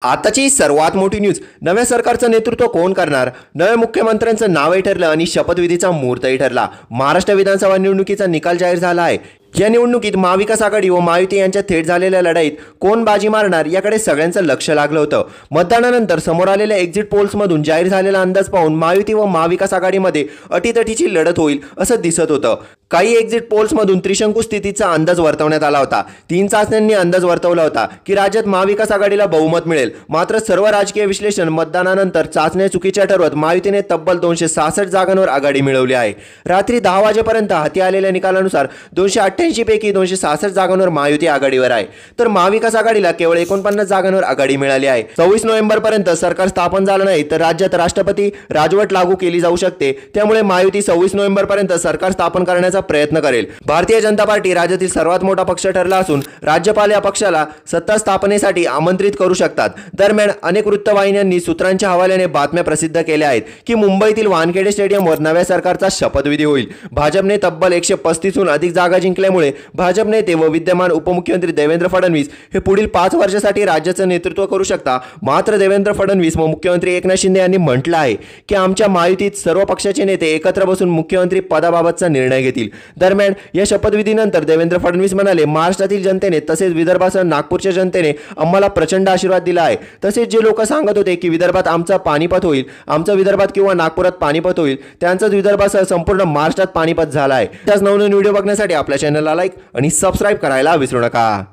आताची सर्वात मोठी न्यूज, नव्या सरकारचं नेतृत्व कोण करणार? नव्या मुख्यमंत्र्यांचं नावही ठरलं आणि शपथविधीचा मुहूर्तही ठरला. महाराष्ट्र विधानसभा निवडणुकीचा निकाल जाहीर झाला आहे. या निवडणुकीत महाविकास आघाडी व महायुती यांच्या थेट झालेल्या लढाईत कोण बाजी मारणार याकडे सगळ्यांचं लक्ष लागलं होतं. मतदानानंतर समोर आलेल्या एक्झिट पोल्समधून जाहीर झालेला अंदाज पाहून महायुती व महाविकास आघाडीमध्ये अटीतटीची लढत होईल असं दिसत होतं. काही एक्झिट पोल्समधून त्रिशंकू स्थितीचा अंदाज वर्तवण्यात आला होता. 3 चाचण्यांनी अंदाज वर्तवला होता की राज्यात महाविकास आघाडीला बहुमत मिळेल. मात्र सर्व राजकीय विश्लेषण मतदानानंतर चाचण्या चुकीच्या ठरवत महायुतीने तब्बल 266 जागांवर आघाडी मिळवली आहे. रात्री 10 वाजेपर्यंत हाती आलेल्या निकालानुसार 288 पैकी 266 जागांवर महायुती आघाडीवर आहे, तर महाविकास आघाडीला केवळ 49 जागांवर आघाडी मिळाली आहे. 24 नोव्हेंबरपर्यंत सरकार स्थापन झालं नाही तर राज्यात राष्ट्रपती राजवट लागू केली जाऊ शकते. त्यामुळे महायुती 26 नोव्हेंबरपर्यंत सरकार स्थापन करण्याचा प्रयत्न करेल. भारतीय जनता पार्टी राज्यातील सर्वात मोठा पक्ष ठरला असून राज्यपाल या पक्षाला सत्ता स्थापनेसाठी आमंत्रित करू शकतात. दरम्यान अनेक वृत्तवाहिन्यांनी सूत्रांच्या हवाल्याने बातम्या प्रसिद्ध केल्या आहेत की मुंबईतील वानखेडे स्टेडियमवर नव्या सरकारचा शपथविधी होईल. भाजपने तब्बल 135हून अधिक जागा जिंकल्यामुळे भाजप नेते व विद्यमान उपमुख्यमंत्री देवेंद्र फडणवीस हे पुढील 5 वर्षासाठी राज्याचं नेतृत्व करू शकता. मात्र देवेंद्र फडणवीस व मुख्यमंत्री एकनाथ शिंदे यांनी म्हटलं आहे की आमच्या महायुतीत सर्व पक्षाचे नेते एकत्र बसून मुख्यमंत्री पदाबाबतचा निर्णय घेतील. दरम्यान या शपथविधीनंतर देवेंद्र फडणवीस म्हणाले, महाराष्ट्रातील जनतेने तसेच विदर्भासह नागपूरच्या जनतेने आम्हाला प्रचंड आशीर्वाद दिला आहे. तसेच जे लोक सांगत होते की विदर्भात आमचा पानिपत होईल, आमचं विदर्भात किंवा नागपुरात पानिपत होईल, त्यांचाच विदर्भासह संपूर्ण महाराष्ट्रात पानिपत झाला आहे. त्याच नवनवीन व्हिडिओ बघण्यासाठी आपल्या चॅनलला लाईक आणि सबस्क्राईब करायला विसरू नका.